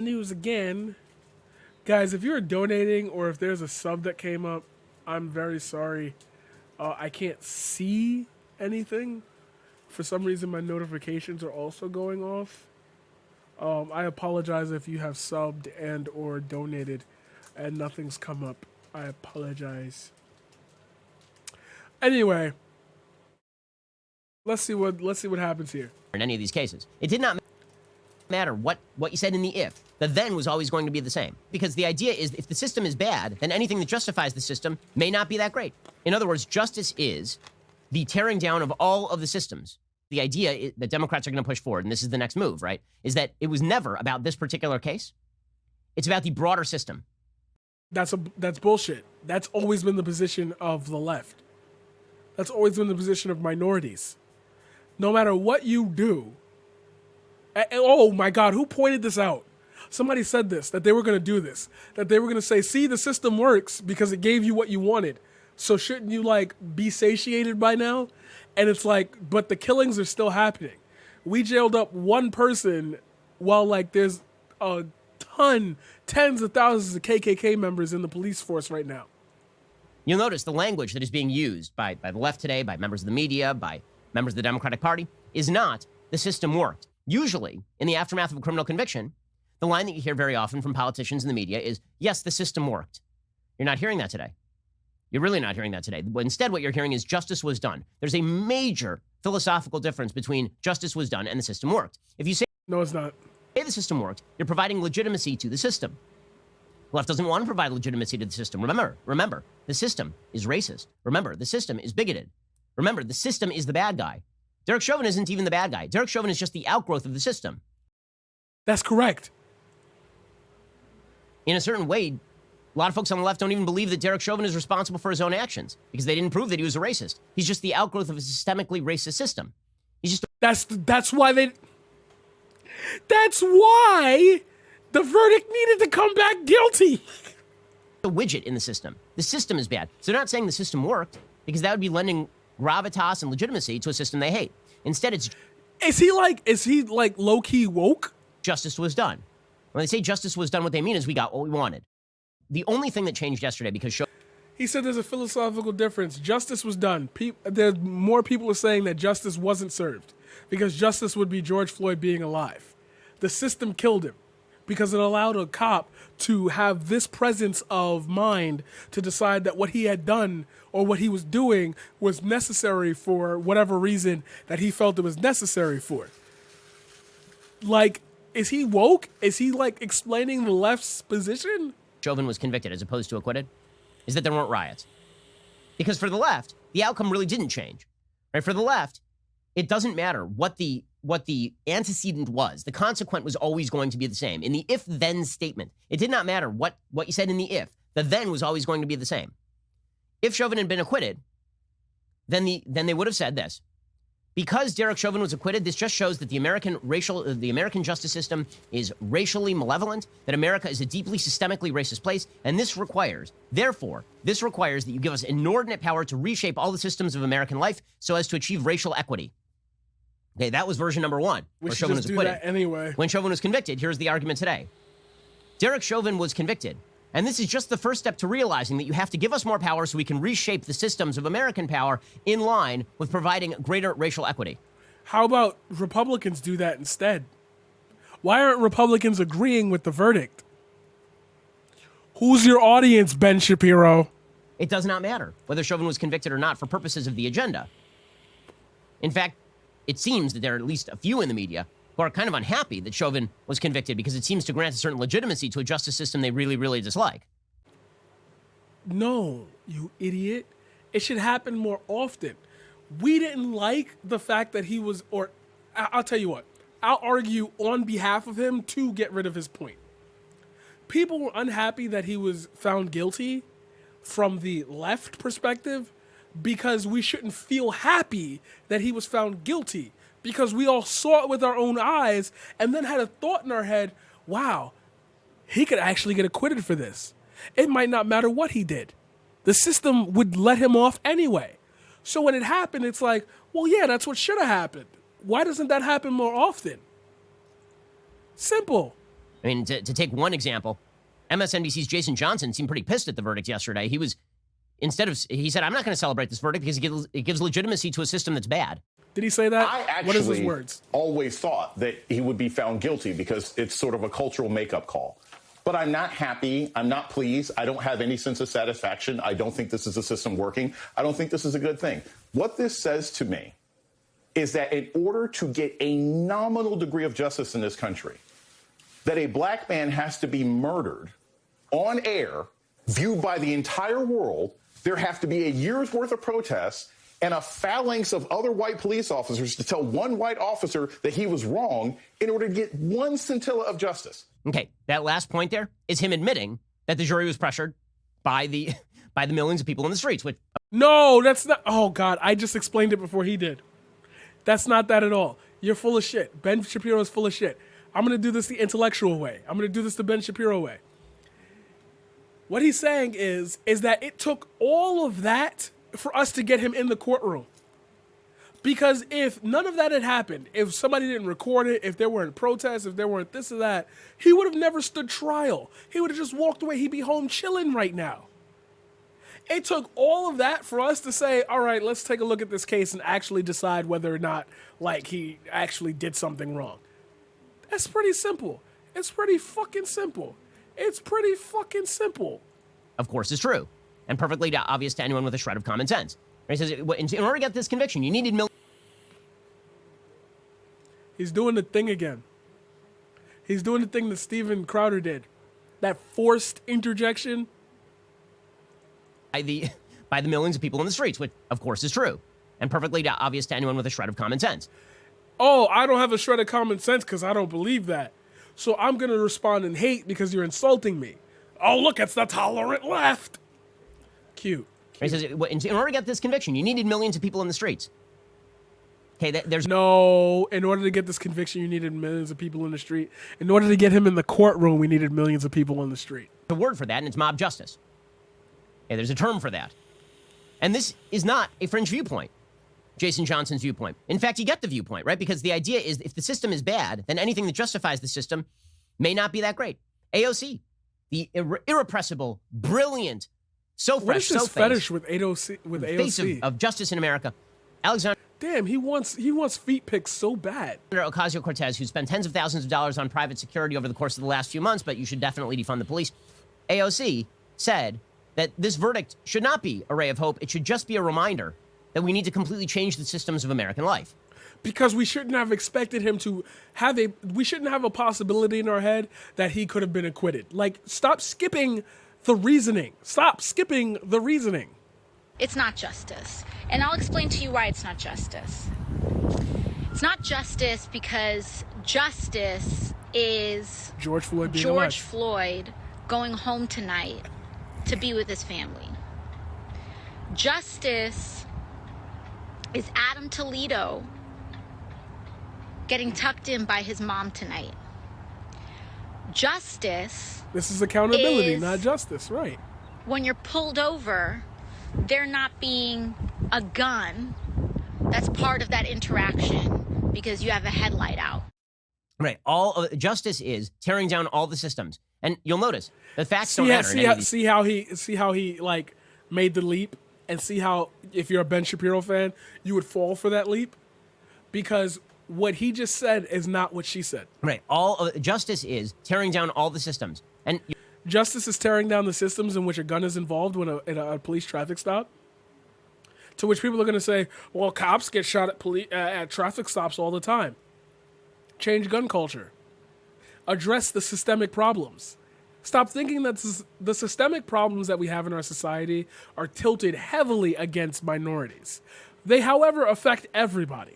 News again. Guys, if you're donating or if there's a sub that came up, I'm very sorry. I can't see anything. For some reason, my notifications are also going off. I apologize if you have subbed and or donated and nothing's come up. I apologize. Anyway, let's see what happens here. In any of these cases, it did not matter what you said in the if. The then was always going to be the same. Because the idea is if the system is bad, then anything that justifies the system may not be that great. In other words, justice is the tearing down of all of the systems. The idea that Democrats are going to push forward, and this is the next move, right, is that it was never about this particular case. It's about the broader system. That's bullshit. That's always been the position of the left. That's always been the position of minorities. No matter what you do. Oh my God, who pointed this out? Somebody said this, that they were going to do this, that they were going to say, see, the system works because it gave you what you wanted. So shouldn't you be satiated by now? And it's but the killings are still happening. We jailed up one person while there's a tens of thousands of KKK members in the police force right now. You'll notice the language that is being used by the left today, by members of the media, by members of the Democratic Party, is not the system worked. Usually, in the aftermath of a criminal conviction, the line that you hear very often from politicians in the media is, yes, the system worked. You're not hearing that today. You're really not hearing that today. Instead, what you're hearing is justice was done. There's a major philosophical difference between justice was done and the system worked. If you say, no, it's not. The system worked, you're providing legitimacy to the system. The left doesn't want to provide legitimacy to the system. Remember, the system is racist. Remember, the system is bigoted. Remember, the system is the bad guy. Derek Chauvin isn't even the bad guy. Derek Chauvin is just the outgrowth of the system. That's correct. In a certain way, a lot of folks on the left don't even believe that Derek Chauvin is responsible for his own actions because they didn't prove that he was a racist. He's just the outgrowth of a systemically racist system. He's just That's why the verdict needed to come back guilty. A widget in the system. The system is bad. So they're not saying the system worked because that would be lending gravitas and legitimacy to a system they hate. Instead, it's is he low-key woke? Justice was done. When they say justice was done, what they mean is we got what we wanted. The only thing that changed yesterday because he said there's a philosophical difference. Justice was done. There's more people are saying that justice wasn't served because justice would be George Floyd being alive. The system killed him because it allowed a cop to have this presence of mind to decide that what he had done or what he was doing was necessary for whatever reason that he felt it was necessary for. Is he woke? Is he explaining the left's position? Chauvin was convicted as opposed to acquitted is that there weren't riots. Because for the left, the outcome really didn't change. Right? For the left, it doesn't matter what the antecedent was. The consequent was always going to be the same. In the if-then statement, it did not matter what you said in the if. The then was always going to be the same. If Chauvin had been acquitted, then they would have said this. Because Derek Chauvin was acquitted, this just shows that the American justice system is racially malevolent, that America is a deeply systemically racist place, and this requires that you give us inordinate power to reshape all the systems of American life so as to achieve racial equity. Okay, that was version number one. We should just do that anyway. When Chauvin was convicted, here's the argument today. Derek Chauvin was convicted. And this is just the first step to realizing that you have to give us more power so we can reshape the systems of American power in line with providing greater racial equity. How about Republicans do that instead? Why aren't Republicans agreeing with the verdict? Who's your audience, Ben Shapiro? It does not matter whether Chauvin was convicted or not for purposes of the agenda. In fact, it seems that there are at least a few in the media who are kind of unhappy that Chauvin was convicted because it seems to grant a certain legitimacy to a justice system they really, really dislike. No, you idiot. It should happen more often. We didn't like the fact that he was, or I'll tell you what, I'll argue on behalf of him to get rid of his point. People were unhappy that he was found guilty from the left perspective because we shouldn't feel happy that he was found guilty. Because we all saw it with our own eyes and then had a thought in our head, wow, he could actually get acquitted for this. It might not matter what he did. The system would let him off anyway. So when it happened, it's well, yeah, that's what should have happened. Why doesn't that happen more often? Simple. I mean, to take one example, MSNBC's Jason Johnson seemed pretty pissed at the verdict yesterday. He said, I'm not going to celebrate this verdict because it gives legitimacy to a system that's bad. Did he say that? I actually what is his words? Always thought that he would be found guilty because it's sort of a cultural makeup call. But I'm not happy. I'm not pleased. I don't have any sense of satisfaction. I don't think this is a system working. I don't think this is a good thing. What this says to me is that in order to get a nominal degree of justice in this country, that a black man has to be murdered on air, viewed by the entire world. There have to be a year's worth of protests and a phalanx of other white police officers to tell one white officer that he was wrong in order to get one scintilla of justice. Okay, that last point there is him admitting that the jury was pressured by the millions of people in the streets. Which No, that's not. Oh, God, I just explained it before he did. That's not that at all. You're full of shit. Ben Shapiro is full of shit. I'm going to do this the intellectual way. I'm going to do this the Ben Shapiro way. What he's saying is that it took all of that for us to get him in the courtroom. Because if none of that had happened, if somebody didn't record it, if there weren't protests, if there weren't this or that, he would have never stood trial. He would have just walked away. He'd be home chilling right now. It took all of that for us to say, all right, let's take a look at this case and actually decide whether or not, like, he actually did something wrong. That's pretty simple. It's pretty fucking simple. It's pretty fucking simple. of course, is true and perfectly obvious to anyone with a shred of common sense. He says, in order to get this conviction, you needed millions. He's doing the thing again. He's doing the thing that Steven Crowder did. That forced interjection. By the millions of people in the streets, which, of course, is true and perfectly obvious to anyone with a shred of common sense. Oh, I don't have a shred of common sense because I don't believe that. So I'm going to respond in hate because you're insulting me. Oh, look, it's the tolerant left. Cute. He says, in order to get this conviction, you needed millions of people in the streets. Okay, there's No, in order to get this conviction, you needed millions of people in the street. In order to get him in the courtroom, we needed millions of people in the street. a word for that, and it's mob justice. Okay, there's a term for that. And this is not a fringe viewpoint, Jason Johnson's viewpoint. In fact, you get the viewpoint, right? Because the idea is if the system is bad, then anything that justifies the system may not be that great. AOC, the irrepressible, brilliant, so fresh, What is this so fetish with AOC? face of justice in America, Alexander Damn, he wants feet pics so bad. Ocasio-Cortez, who spent tens of thousands of dollars on private security over the course of the last few months, but you should definitely defund the police. AOC said that this verdict should not be a ray of hope. It should just be a reminder that we need to completely change the systems of American life. Because we shouldn't have expected him to we shouldn't have a possibility in our head that he could have been acquitted. Like, stop skipping the reasoning. Stop skipping the reasoning. It's not justice. And I'll explain to you why it's not justice. It's not justice because justice is George Floyd being George alive. Floyd going home tonight to be with his family. Justice is Adam Toledo getting tucked in by his mom tonight. Justice This is accountability, is not justice, right? when you're pulled over, there not being a gun that's part of that interaction because you have a headlight out. Right. All of justice is tearing down all the systems. And you'll notice the facts don't matter. See how he like made the leap, and see how if you're a Ben Shapiro fan, you would fall for that leap because what he just said is not what she said. Right. All of justice is tearing down all the systems. And Justice is tearing down the systems in which a gun is involved when in a police traffic stop. To which people are going to say, well, cops get shot at traffic stops all the time. Change gun culture. Address the systemic problems. Stop thinking that the systemic problems that we have in our society are tilted heavily against minorities. They, however, affect everybody.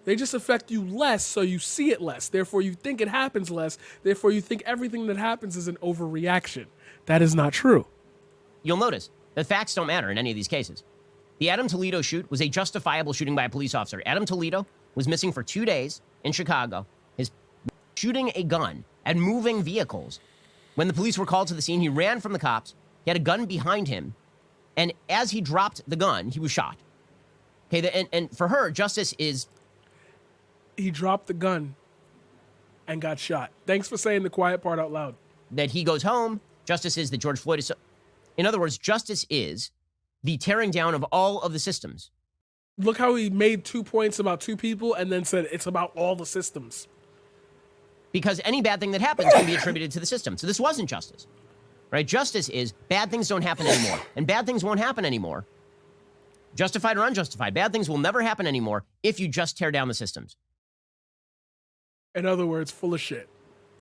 They just affect you less, so you see it less. Therefore, you think it happens less. Therefore, you think everything that happens is an overreaction. That is not true. you'll notice the facts don't matter in any of these cases. The Adam Toledo shoot was a justifiable shooting by a police officer. Adam Toledo was missing for 2 days in Chicago. His shooting a gun and moving vehicles. When the police were called to the scene, he ran from the cops. He had a gun behind him. And as he dropped the gun, he was shot. Okay, and for her, justice is... He dropped the gun and got shot. Thanks for saying the quiet part out loud. That he goes home. Justice is that George Floyd is... In other words, justice is the tearing down of all of the systems. Look how he made 2 points about 2 people and then said it's about all the systems. Because any bad thing that happens can be attributed to the system. So this wasn't justice, right? Justice is bad things don't happen anymore. And bad things won't happen anymore. Justified or unjustified, bad things will never happen anymore if you just tear down the systems. In other words, full of shit.